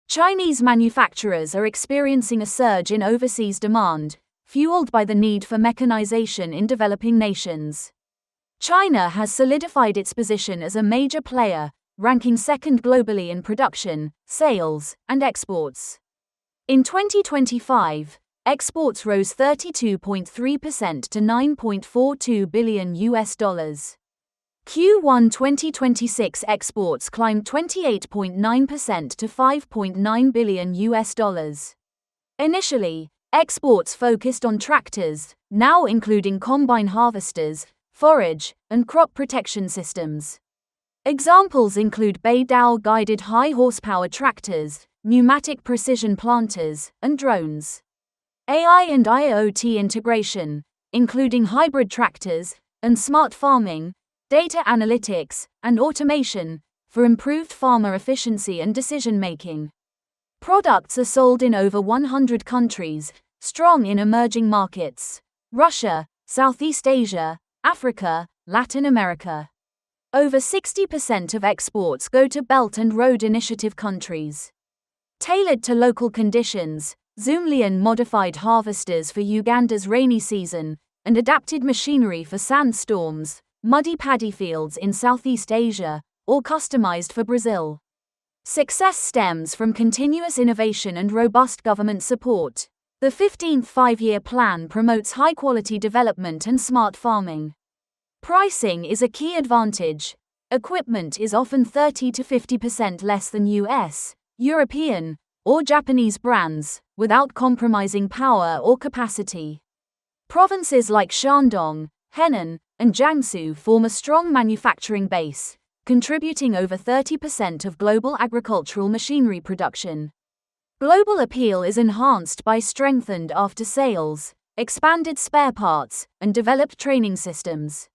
Chinese manufacturers are experiencing a surge in overseas demand, fueled by the need for mechanization in developing nations. China has solidified its position as a major player, ranking second globally in production, sales, and exports. In 2025, exports rose 32.3% to $9.42 billion. Q1 2026 exports climbed 28.9% to $5.9 billion. Initially, exports focused on tractors, now including combine harvesters, forage, and crop protection systems. Examples include Beidou guided high-horsepower tractors, pneumatic precision planters, and drones. AI and IoT integration, including hybrid tractors and smart farming, data analytics, and automation, for improved farmer efficiency and decision-making. Products are sold in over 100 countries, strong in emerging markets: Russia, Southeast Asia, Africa, Latin America. Over 60% of exports go to Belt and Road Initiative countries. Tailored to local conditions, Zoomlian modified harvesters for Uganda's rainy season, and adapted machinery for sandstorms, muddy paddy fields in Southeast Asia, or customized for Brazil. Success stems from continuous innovation and robust government support. The 15th Five-Year Plan promotes high-quality development and smart farming. Pricing is a key advantage. Equipment is often 30 to 50% less than US, European, or Japanese brands, without compromising power or capacity. Provinces like Shandong, Henan, and Jiangsu form a strong manufacturing base, contributing over 30% of global agricultural machinery production. Global appeal is enhanced by strengthened after-sales, expanded spare parts, and developed training systems.